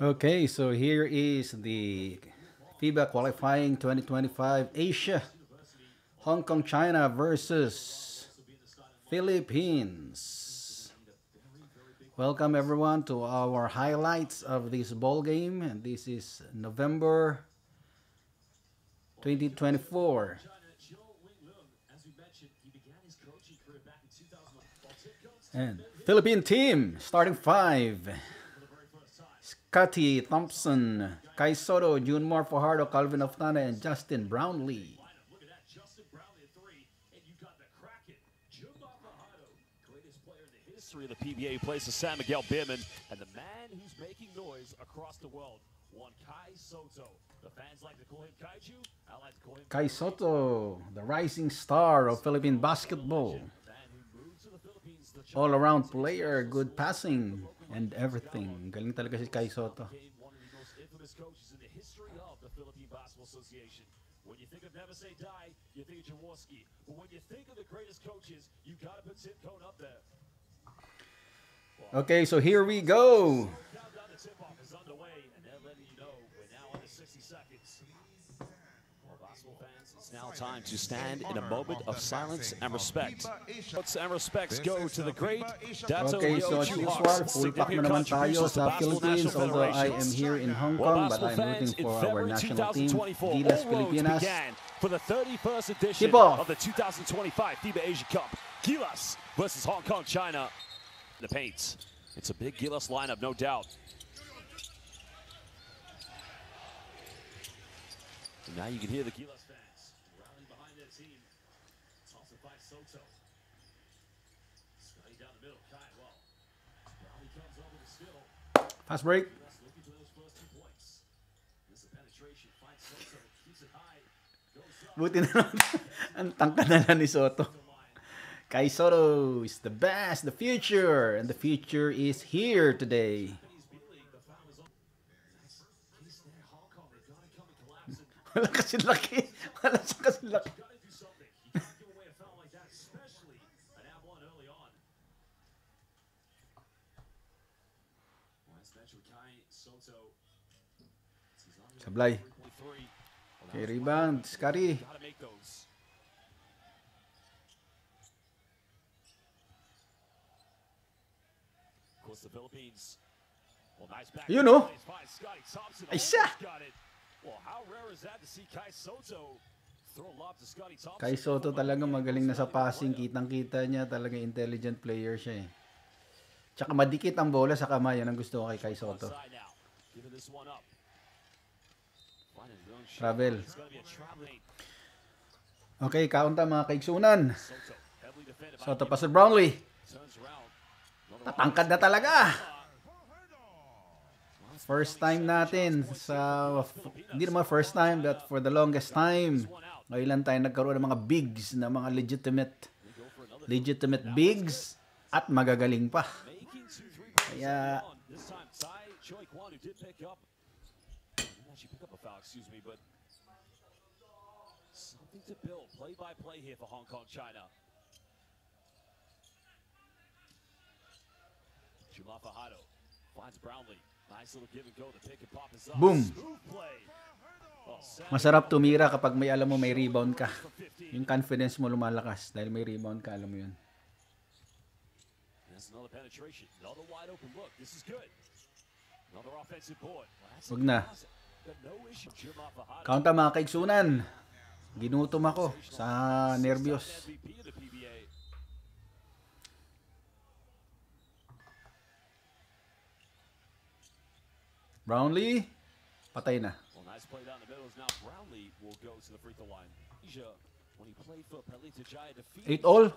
Okay, so here is the FIBA qualifying 2025 Asia, Hong Kong, China versus Philippines. Welcome everyone to our highlights of this ball game, and this is November 2024. And Philippine team starting five: Scotty Thompson, Kai Soto, Junmar Fajardo, Calvin Oftana, and Justin Brownlee. History of the PBA plays to San Miguel Beerman, and the man who's making noise across the world, one Kai Soto. The fans like to call him Kaiju. I like to call him Kai Soto, the rising star of Philippine basketball. All-around player, good passing, and everything. Galing talaga si Kai Soto. One of the most infamous coaches in the history of the Philippine Basketball Association. When you think of Never Say Die, you think of Jaworski. But when you think of the greatest coaches, you got to put Tim Cone up there. Okay, so here we go. Countdown to tip-off is underway, and they're letting you know we're now under 60 seconds. Well, basketball fans, it's now time to stand in a moment of silence and respect. Thoughts and respects go to the great Dato Okay, so Leo as usual, Juarez, full pack na naman tayo sa Philippines. Although I am here in Hong Kong, but I'm rooting for our national team, Gilas Pilipinas. For the 31st edition Tip off. of the 2025 FIBA Asia Cup, Gilas versus Hong Kong, China. The paints. It's a big Gilas lineup, no doubt. And now you can hear the Gilas fans rallying behind their team. Also by Soto. Scotty down the middle. Kai, well. Brownlee comes over the steal. Fast break. Gilas looking for those first 2 points. This is penetration. Finds Soto. Keeps it high. Goes up. Buti na naman. Ang tangkad na lang ni Soto. Kai Soto is the best, the future, and the future is here today. Wala kasi laki. Wala siya kasi laki. Sablay. Okay, rebound. Scotty. The Philippines. Well, nice back. You know. Scotty Thompson. Ay siya. Well, how rare is that to see Kai Soto throw a lob to Scotty Thompson? Kai Soto talaga magaling na sa passing. Kitang-kita niya talaga intelligent player siya eh. Tsaka madikit ang bola sa kamay. Yan ang gusto ko kay Kai Soto. Travel. Okay, kaunta mga kaigsunan. Soto pa sa Brownlee. Tatangkad na talaga. First time natin sa, hindi naman first time, but for the longest time, ngayon lang tayo nagkaroon ng mga bigs, na mga legitimate bigs, at magagaling pa. Kaya, something to build, play-by-play here for Hong Kong, China. Junmar Fajardo finds Brownlee. Nice little give and go. The pick and pop is up. Boom. Play. Masarap tumira kapag may alam mo may rebound ka. Yung confidence mo lumalakas dahil may rebound ka, alam mo yun. That's another penetration. Another wide open look. This is good. Another offensive board. Wag na. Kaunta mga kaigsunan. Ginutom ako sa nervyos. Brownlee, patay na. Well, nice play down the middle. Now Brownlee will go to the free throw line. When he played for Pelita Jaya, defeated 8-all.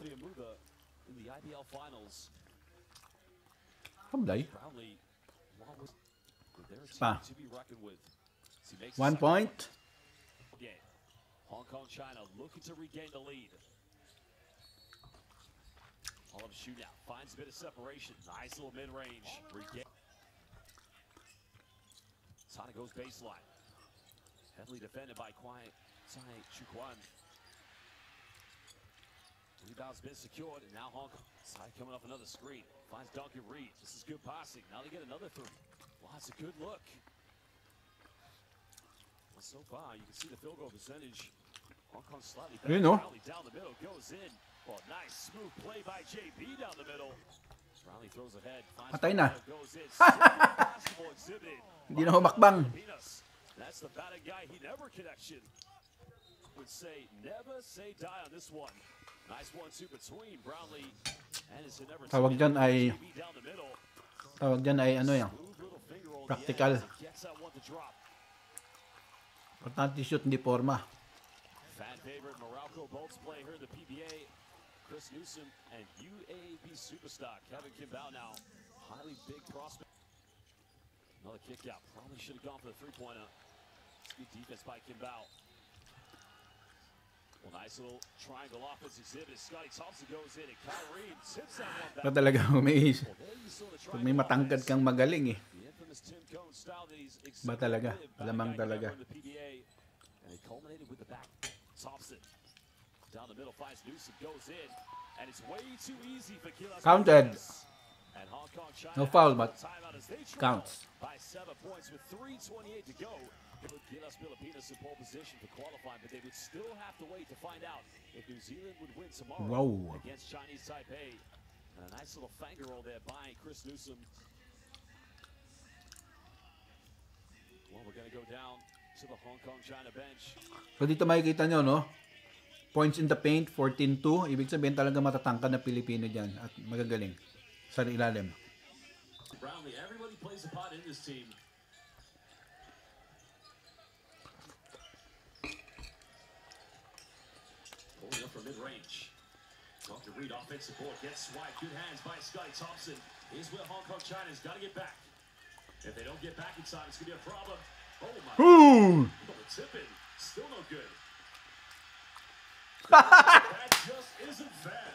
in the IPL finals. Kablay. Brownlee, Pa. to be reckoned with. 1 point. Hong Kong, China looking to regain the lead. All of shootout finds a bit of separation. Nice little mid-range. Sana goes baseline. Heavily defended by Tsai Chuquan. Rebound's been secured, and now Hong Kong Side coming off another screen. Finds Duncan Reed. This is good passing. Now they get another three. Wow, that's a good look. Well, so far, you can see the field goal percentage. Hong Kong slightly better. Brownlee down the middle. Goes in. Well, nice smooth play by JB down the middle. Brownlee throws ahead. Patay na. Goes in. Basketball exhibit. Hindi na humakbang. That's the batting guy. He never connection. Would say never say die on this one. Nice 1-2 between Brownlee and his never. Tawag dyan ay ano yan, practical. Importante shoot, hindi forma. Fan favorite Morocco Bolts play here in the PBA. Chris Newsom and UAB superstar Kevin Kimball now. Highly big prospect. Another kick out. Probably should have gone for the three-pointer. Good defense by Kimball. Well, nice little triangle offense exhibit. Scotty Thompson goes in and Kyrie tips that one back. Ito talaga umiis. Pag may matangkad kang magaling eh. Ba talaga? Lamang talaga. And it culminated with the back. Thompson down the middle finds Newsom, goes in, and it's way too easy for Gilas. Counted. And Hong Kong China No foul, but counts. By 7 points with 3:28 to go. It put Gilas Pilipinas in pole position for qualifying, but they would still have to wait to find out if New Zealand would win tomorrow against Chinese Taipei. And a nice little finger roll there by Chris Newsom. Well, we're going to go down to the Hong Kong China bench. So dito makikita nyo, no? Points in the paint, 14-2. Ibig sabihin talaga matatangkad na Pilipino dyan at magagaling sa ilalim. Brownlee, everybody plays a part in this team. Pulling up from mid-range. Dr. Reed, offensive board, gets swiped. Good hands by Scotty Thompson. Here's where Hong Kong China's got to get back. If they don't get back in time, it's going to be a problem. Oh, my God. Tipping. Still no good. That just isn't fair.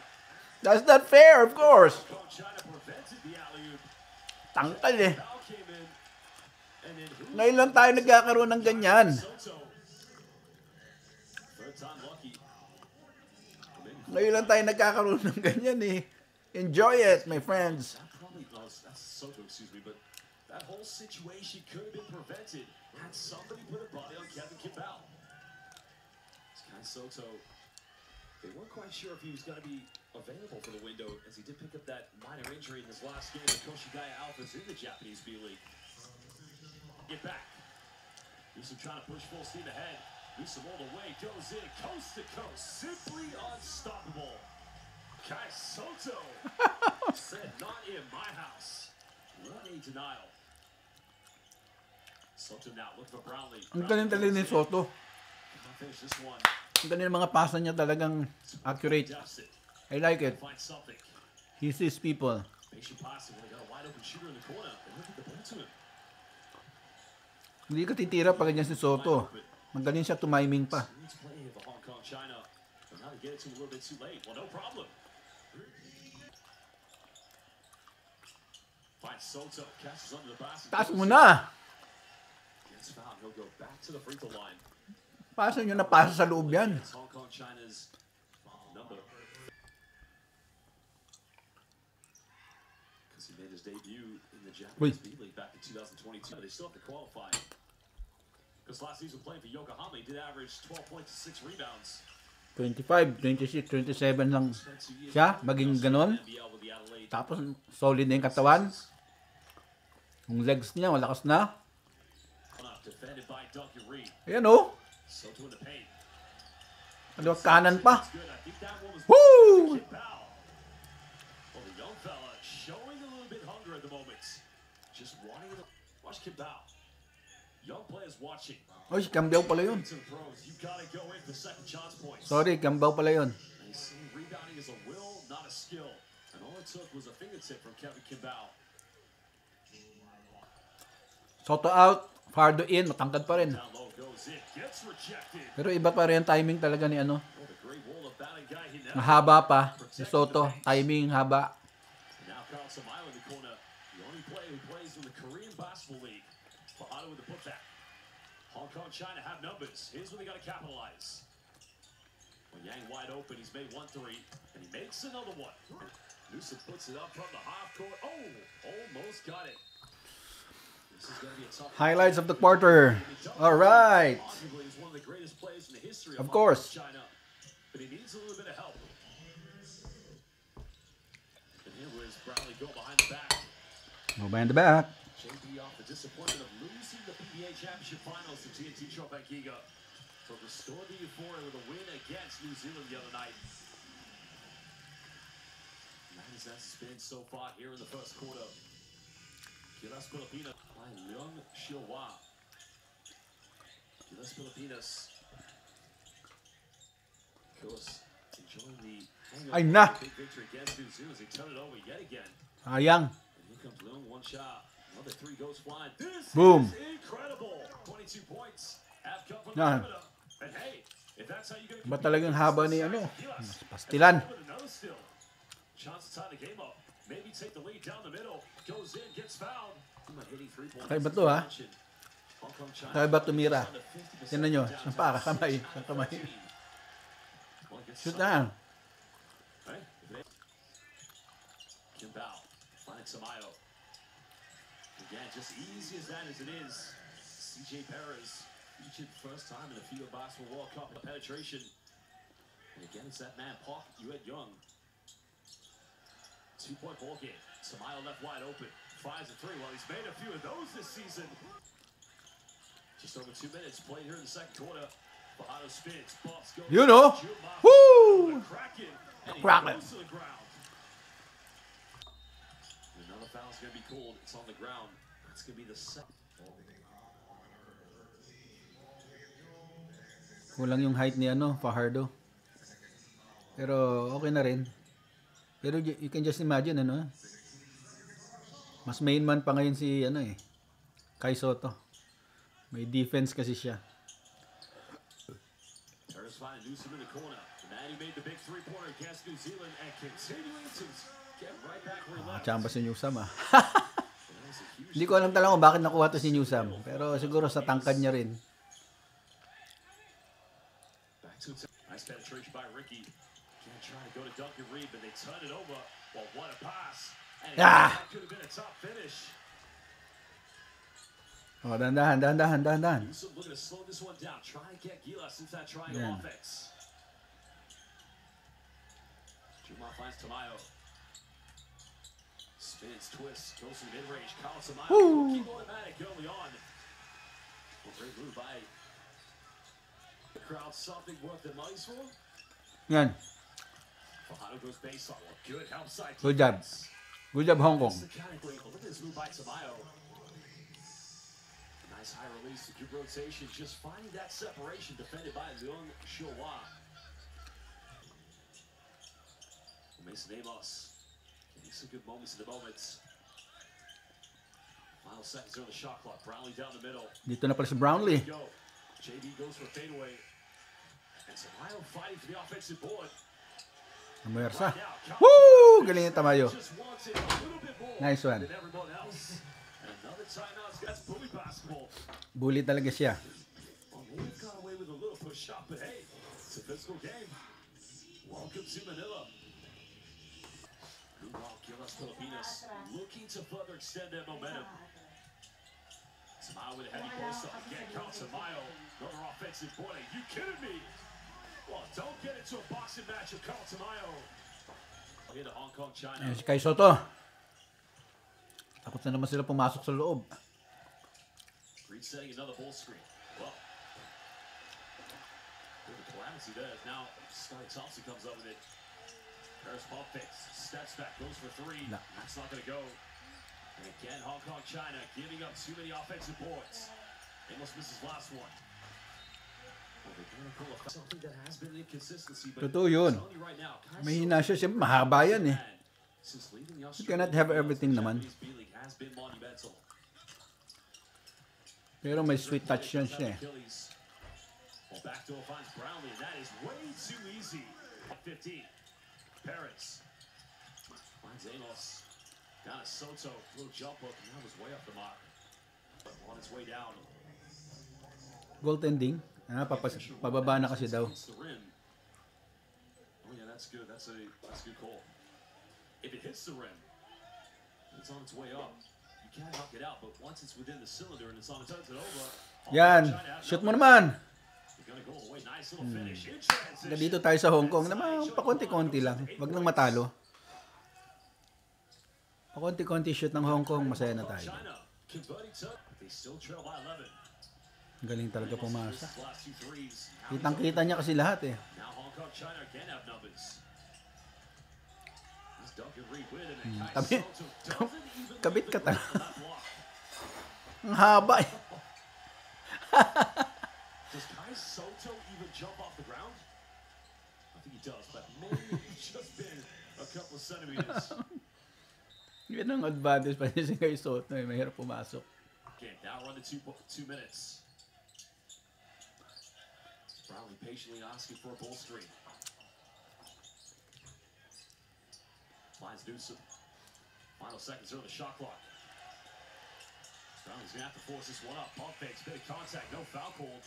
That's not fair, of course. Hong Kong China prevented the alley-oop. Tangkal eh. Foul came in. And then Ngayon lang tayo nagkakaroon ng ganyan. Third time lucky. Ngayon lang tayo nagkakaroon ng ganyan eh. Enjoy it, my friends. That's Soto, excuse me, but that whole situation could have been prevented had somebody put a body on Kevin Kimball. This guy Soto, they weren't quite sure if he was going to be available for the window, as he did pick up that minor injury in his last game with Koshigaya Alphas in the Japanese B-League. Get back. Newsom trying to push full steam ahead. Newsom all the way, goes in, coast to coast, simply unstoppable. Kai Soto said, not in my house. What a denial. Soto now, look for Brownlee. Ang galing-galing ni Soto. Finish this one. Ang galing ng mga pasa niya talagang accurate. I like it. Find something. He sees people. Patient passing when they got a wide open shooter in the corner. They look at the ball to him. Hindi ka titira pag ganyan si Soto. Magaling siya tumiming pa. Smooth play of the Hong Kong China. But now they get it to him a little bit too late. Well, no problem. Finds Soto. Catches under the basket. Taas mo na! Gets fouled. He'll go back to the free throw line. Pasa nyo na pasa sa loob yan. It's Hong Kong China's number. Because he made his debut in the Japanese B-League back in 2022. They still have to qualify. Because last season playing for Yokohama, he did average 12 points and 6 rebounds. 25, 26, 27 lang siya. Maging ganon. Tapos solid na yung katawan. Yung legs niya, malakas na. Defended by Duncan Reed. Ayan o. Soto in the paint. Ano, kanan pa. Good. I think that one was Woo! Kimball. Well, the young fella showing a little bit hunger at the moment. Just wanting to watch Kimball. Young players watching. Oy, Cambiao pala yun. To the pros, you gotta go in for second chance points. Sorry, Cambiao pala yun. And he's saying rebounding is a will, not a skill. And all it took was a fingertip from Kevin Kimball. Soto out. Fardo in. Matangkad pa rin. Down low goes in, gets rejected. Pero iba pa rin timing talaga ni ano. Oh, the great wall of batting guy. He never Mahaba pa. Si Soto. Timing haba. now Kyle Samayo in the corner. The only player who plays in the Korean Basketball League. Fajardo with the putback. Hong Kong China have numbers. Here's where they got to capitalize. When Yang wide open, he's made 1 3, and he makes another one. Newsom puts it up from the half court. Oh, almost got it. This is going to be a tough Highlights of the quarter. All right. Arguably, he's one of the greatest players in the history Of Hong course. Kong, China. But he needs a little bit of help. And here was Brownlee go behind the back. Go behind the back. JB off the disappointment of losing the PBA Championship Finals to TNT Chopin-Giga. But restored the euphoria with a win against New Zealand the other night. And that is that's been so far here in the first quarter. Gilas Pilipinas by Leung Shilwa. Gilas Pilipinas. Of course, enjoying the Ay, hangover na. of the big victory against New Zealand as they turn it over yet again. Sayang. And here comes Leung, one shot. Another three goes flying. This Boom. is incredible. 22 points. Half cup from Yan. the perimeter. And hey, if that's how you're going to Ba talagang haba ni ano? Pastilan. Chance to tie the game up. Maybe take the lead down the middle. Goes in, gets fouled. Hitting 3 points. Kakaiba to, ha? Kakaiba tumira. Tingnan nyo. Saan pa? Kamay. Saan kamay? Shoot na. Kim Bao finding Samayo. Again, just easy as that as it is. CJ Perez, featured first time in the FIBA Basketball World Cup penetration. And again, it's that man, Park Yuen Young. 2-point ball game. Samayo left wide open. Fires a three. Well, he's made a few of those this season. Just over 2 minutes played here in the second quarter. Fajardo spins. Buffs goes. You know. Woo! Kraken. And he Kraken. goes to the ground. Another foul's going to be called. It's on the ground. That's going to be the second. Kulang yung height ni ano, Fajardo. Pero okay na rin. Pero you can just imagine ano. Mas main man pa ngayon si ano eh. Kai Soto. May defense kasi siya. There's finding Newsom in the corner. The man who made the big three-pointer against New Zealand and continuing to get right back where he left. Chamba si Newsam ah. Hindi ko alam talaga kung bakit nakuha to si Newsam. Pero siguro sa tangkad niya rin. Nice penetration by Ricky. Can't try to go to Duncan Reed, but they turn it over. Well, what a pass. And that could have been a top finish. Oh, dahan. Newsom looking to slow this one down. Try to get Gilas into that triangle offense. Juma finds Tamayo. Spins, twists, goes to mid-range. Kyle Tamayo. Keep automatic early on. Well, great move by the crowd. Something worth the money's for. Yan. Fajardo goes baseline. Good help side. Good job. Good job, Hong Kong. Look at this move by Tamayo. Nice high release, good rotation, just finding that separation defended by Leung Shilwa. Mason Amos getting some good moments in the moments. Final seconds on the shot clock. Brownlee down the middle. Dito na pala si Brownlee. Go. JB goes for a fadeaway. And Tamayo fighting for the offensive board. Namersa. Woo! Galing yung Tamayo. Just wants it a little bit more Nice one. than everyone else. And another timeout. That's bully basketball. Bully talaga siya. Well, we've got away with a little push shot, but hey, it's a physical game. Welcome to Manila. Meanwhile, Gilas Pilipinas looking to further extend their momentum. Tamayo with a heavy post up. Again, Carl Tamayo. Another offensive board. Are you kidding me? Well, don't get into a boxing match with Carl Tamayo. Here to Hong Kong, China. Ayan si Kai Soto. Takot na naman sila pumasok sa loob. Green setting another ball screen. Well, bit of a calamity there. Now, Scotty Thompson comes up with it. There's ball fakes. Steps back, goes for three. No. That's not going to go. And again, Hong Kong, China giving up too many offensive boards. Amos misses last one. Well, they're going to pull a something that has been an inconsistency. But Totoo yun. I'm telling you right now, Kai Mahina Soto, siya. Siyempre, mahaba yan eh. since leaving the You cannot have everything naman. Japanese B-League has been monumental. Pero may sweet touch yan siya eh. Well, backdoor finds Brownlee, and that is way too easy. 15. Perez finds Amos. Down to Soto. Little jump hook, and that was way off the mark. On its way down. Goaltending. Pababa na kasi daw. Hits the rim. Oh yeah, that's good. That's a good call. if it hits the rim, it's on its way up. You can't knock it out, but once it's within the cylinder and it's on its turns it over. Yan. Shoot mo naman. You're gonna go away. Nice little finish. In transition. Dito tayo sa Hong Kong naman, pakonti-konti lang. Wag nang matalo. Pakonti-konti shoot ng Hong Kong, masaya na tayo. China converting to, they still trail by 11. Galing talaga pumasa. Last two threes. Kitang-kita niya kasi lahat eh. Now Hong Kong, China again have numbers. This Duncan Reed with it. Tabi- Doesn't even Kabit ka leave the talaga. ground on that block. Ang haba eh. Does Kai Soto even jump off the ground? I think he does, but maybe it's just been a couple of centimeters. Yan ang advantage pa niya si Kai Soto eh. Mahirap pumasok. Okay, now run to 2 minutes. Brownlee patiently asking for a ball screen. Finds Newsom. Final seconds are on the shot clock. Brownlee's gonna have to force this one up. Pump fakes, bit of contact, no foul called.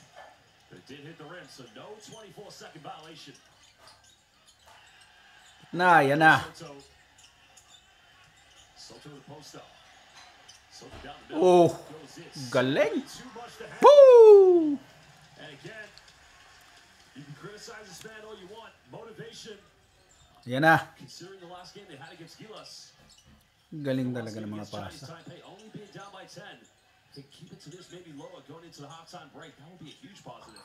But it did hit the rim, so no 24-second violation. Na, yan na. Soto to the post up. Soto down the middle. Oh, Goes it. galing. Too much to handle. Woo! And again, you can criticize this man all you want. Motivation, Yan na. considering the last game they had against Gilas. Galing talaga ng mga Chinese pasa. Taipei only being down by 10. To keep it to this, maybe lower going into the halftime break. That would be a huge positive.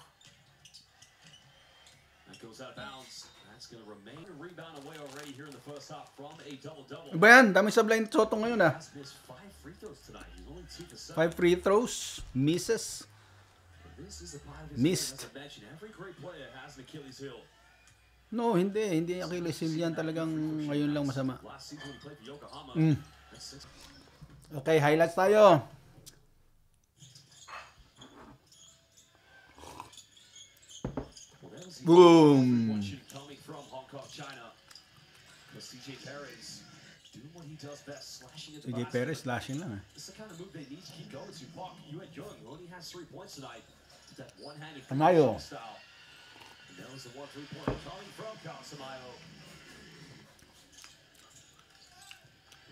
That goes out of bounds. That's going to remain a rebound away already here in the first half from a double-double. Ba yan? Dami sa blind Soto ngayon ah. Has missed 5 free throws tonight. He's only 2 for 7. 5 free throws. Misses. This is a part of his Missed. game, as I mentioned. Every great player has an Achilles heel. No, hindi. Hindi Achilles heel yan. Talagang ngayon lang masama. Last season when he played for Yokohama. That's 6. Okay, highlights tayo. Boom! Coming from Hong Kong, China. CJ Perez doing what he does best, slashing into CJ Perez slashing lang eh. It's the kind of move they need to keep going to. Park, you had Young, who only has 3 points tonight. That one-handed Samayo. style. And that was the 1 3-pointer coming from Kyle Samayo.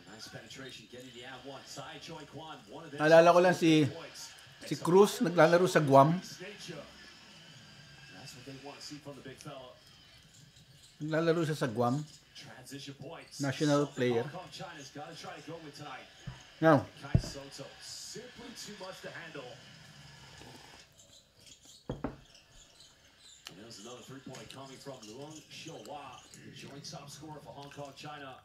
Nice penetration, getting the and one. Sai Choi Kwan, one of them. Naalala ko lang si Cruz naglalaro sa Guam. That's what they want to see from the big fella. Naglalaro siya sa Guam. Transition points. National player. Hong Kong China's got to try to go with tonight. Now, Kai Soto, simply too much to handle. And there's another 3-point coming from Luong Xiaohua, the joint top scorer for Hong Kong China.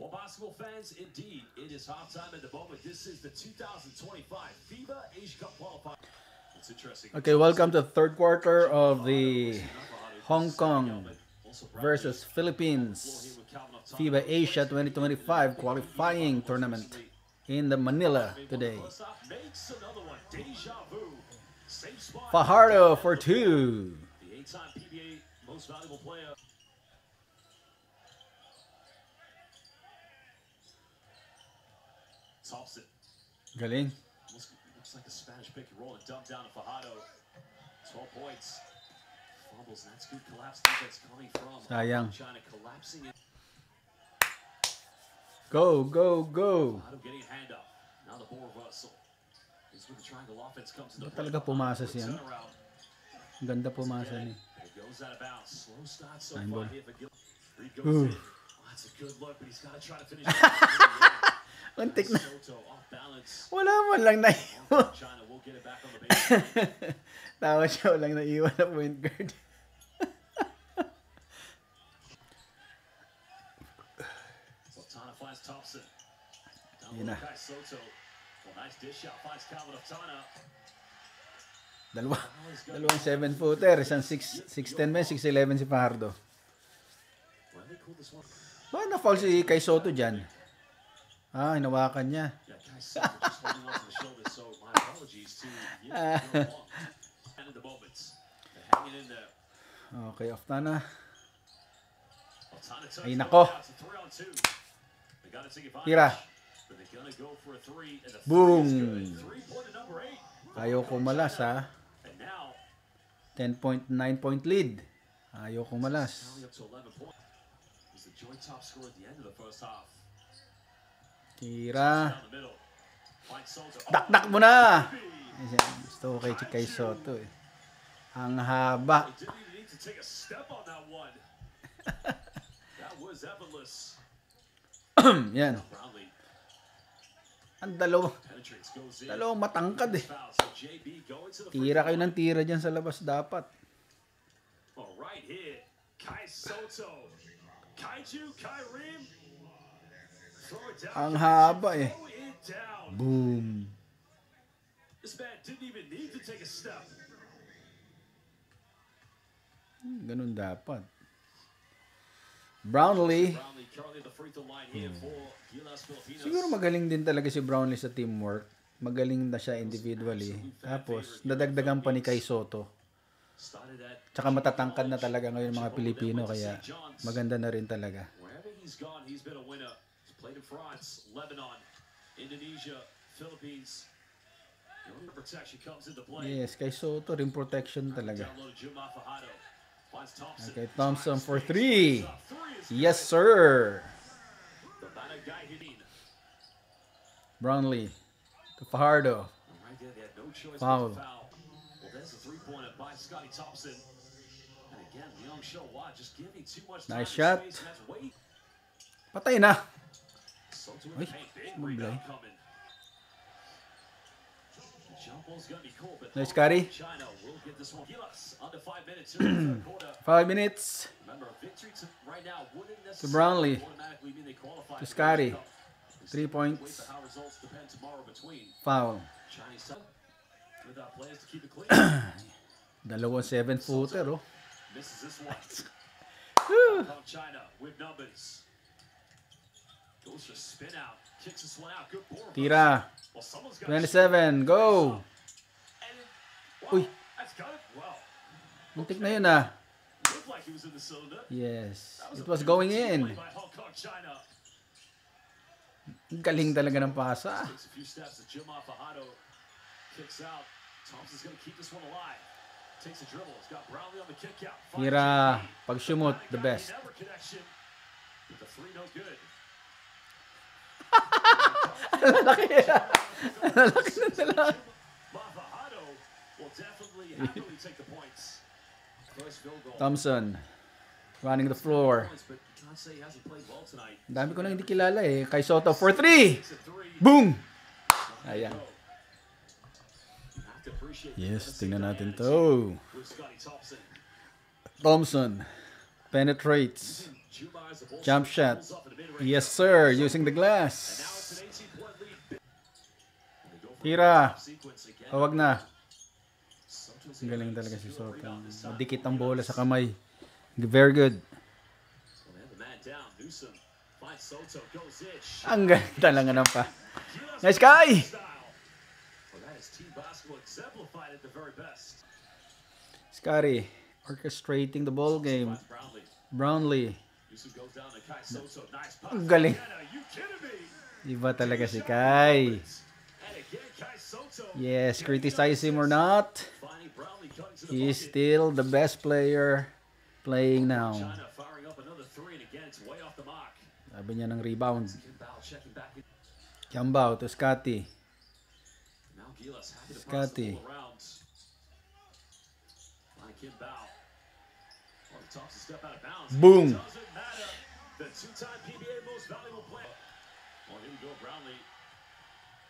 Well, basketball fans, indeed, it is halftime at the moment. This is the 2025 FIBA Asia Cup qualifier. It's interesting. okay, welcome to the third quarter of the Hong Kong versus Philippines FIBA Asia 2025 qualifying tournament in the Manila today. Fajardo for 2. The 8-time PBA most valuable player. Thompson. Galing. Looks like a Spanish pick and roll and dump down to Fajardo. 12 points. Fumbles, and that's good collapse defense coming from Sayang. China collapsing it. Go, go, go. Fajardo getting a hand up. Now the ball reversal. This is where the triangle offense comes into Ba't talaga pumasa siya? turnaround. Ang ganda pumasa niya. It goes out of bounds. Slow start so Nine far ball. here for Gil. Reed goes in. Oh, that's a good look, but he's got to try to finish it. Untik na. Soto off balance. Wala man lang naiwan. China will get it back on the baseline. Tawa siya, walang naiwan na point guard. Sultana finds Thompson. Down Yun low na. Kai Soto. Well, nice dish out. Finds Calvin Sultana. Dalawang 7-footer, isang 6'10 men, 6'11 si Fajardo. Well, they call this one. Bakit na-foul si Kai Soto dyan? Ah, hinawakan niya. Yeah, Kai Soto just holding on to the shoulder. So my apologies to you. And in the moments. They're hanging in there. Okay, off na na. Sultana turns Ay, it nako. over. It's a 3-on-2. They gotta take advantage. Tira. But they're gonna go for a 3. And the Boom. 3 is good. 3-pointer number 8. Ayaw kumalas ha. And now, 10.9 point lead. Ayaw kumalas. tally up to 11 points. As the joint top scorer at the end of the first half. Tira. Down the middle. Finds Soto. Dakdak mo na! Ayan, gusto ko kay Soto eh. Ang haba. He didn't even need to take a step on that one. That was effortless. Yan. Brownlee Ang penetrates, goes in. dalawang matangkad eh. Foul. So JB going to the free Tira throw kayo line. ng tira dyan sa labas dapat. All right hit. Kai Soto. Kaiju, Kyreem. Throw it down. Ang haba eh. Throw it down. Boom. This man didn't even need to take a step. Ganun dapat. Brownlee. Brownlee currently at the free throw line here for Gilas Filipinos. Siguro magaling din talaga si Brownlee sa teamwork. Magaling na siya individually. Tapos, dadagdagan pa ni Kai Soto. Started at Tsaka matatangkad na talaga ngayon mga Pilipino. Kaya maganda na rin talaga. wherever he's gone, he's been a winner. He's played in France, Lebanon, Indonesia, Philippines. The rim protection comes into play. Yes, Kai Soto rin protection talaga. Downloaded Juma Fajardo. Finds Thompson. Okay, Thompson for 3. Three is Yes, sir. the banner guy hitting. Brownlee. To Fajardo. Right there, they had no choice Foul. but to foul. Well, there's a three-pointer by Scotty Thompson. And again, Leon Showa just giving too much time Nice and shot. space, and that's way. Patay na. Soto in Uy, the paint, big sumublay. rebound coming. The jump ball's gonna be cool, but Nice, Scotty. China will get this one. Gilas, under 5 minutes here in the third quarter. 5 minutes. Remember, a victory right now wouldn't Brownlee. necessarily automatically mean they qualify To for the Scotty. World Cup. 3 points. Wait for how results depend tomorrow between Foul. Chinese side without players to keep it clean. Dalawang 7-footer, oh. Misses this one. From China with numbers. Goes for spin out. Kicks this one out. Good board. Tira. Well, someone's got 27. Go. And it, Uy. that's got it. Wow. Muntik na yun, ah. Looked like he was in the cylinder. Yes. That It a was beautiful going play in. by Hong Kong, China. Ang galing talaga ng pasa. Takes a few steps to Juma Fajardo. Kicks out. Thompson's going to keep this one alive. Takes a dribble. He's got Brownlee on the kick out. Finds Tira. JB. Pag sumot, the Guy best. never connection. With the three, no good. Lalaki na talaga. Fajardo will definitely happily take the points. First field goal. Thompson. Running the floor. But can't say he hasn't played well tonight. Ang dami ko nang hindi kilala eh. Kai Soto for 3. Takes a three. Boom! Ayan. You have to appreciate Yes, the tingnan natin advantage to. with Scotty Thompson. Thompson. Penetrates. Juma as the ball Jump shot. pulls up in the mid-range. Yes, sir. Using the And now glass. it's an 18-point lead. And they go for Tira. a sequence again. Huwag na. Soto's Ang galing able to talaga si secure a Soto. rebound this time. Madikit ang bola sa kamay. Very good. Well, they have the man down. Newsom finds Soto, goes in. Ang galing talaga ng pa. Nice guy! Style. Well, that is team basketball exemplified at the very best. Scotty orchestrating the ball game. Finds Brownlee. Brownlee. Newsom goes down to Kai Soto. Nice pass. Ang galing. Again, are you kidding me? Iba talaga si Kai. And again, Kai Soto. Yes, criticize him or not. Finding Brownlee cutting to the He's bucket. still the best player playing now. China firing up another three, and again, it's way off the mark. Sabi niya ng rebound. Kim Bal checking back in. Kiambao to Scotty. Now Gilas happy to pass Scotty. the ball around. Finding Kim Bal. Oh, he tops a step out of bounds. Boom. It doesn't matter. The two-time PBA most valuable player. Oh, here we go, Brownlee.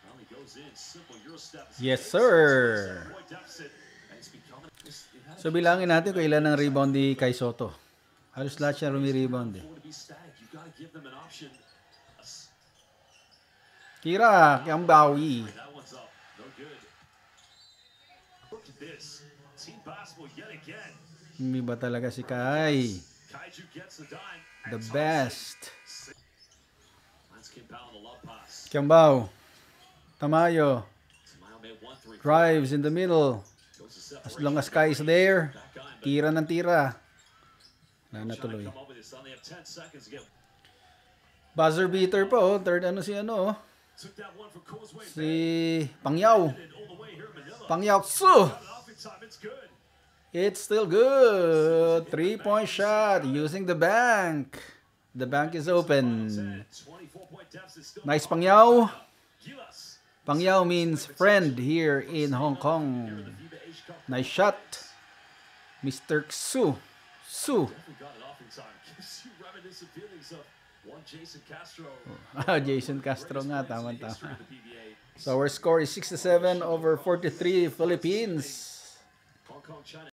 Brownlee goes in. Simple Euro step. Yes, sir. 7-point deficit, and it's becoming- it had a So bilangin natin kung ilan ang rebound ni Kai Soto. Halos lahat siya rumi-rebound eh. to be static. You've got to give them an option. Kira, Kiambawi. That one's up. No good. Look at this. Team basketball yet again. Hindi ba talaga si Kai? Kaiju gets the dime. The best. Finds Kim Powell on the love pass. Kiambao. Tamayo. Smile made 1-3. Drives in the middle. Goes to As separation. long as Kai is there. Back iron, but Tira ng tira. Wala na trying to tuloy. come up with this. They have 10 seconds to get. Buzzer beater po. Oh. Third ano si ano. Oh. Took that one from Causeway Si Bay. Pangyaw. Headed all the way here in Manila. Pangyaw. So, Got it off in time. It's good. it's still good. 3-point shot using the bank. The bank is open. 24-point deficit still. Nice Pangyao. Gilas. Pangyao means friend here in Hong Kong. Nice shot. Mr. Xu. Su. Definitely got it off in time. Gives you reminiscent feelings of one Jason Castro. Jason Castro nga, tama. History of the PBA. So our score is 67 over 43 Philippines. Hong Kong, China.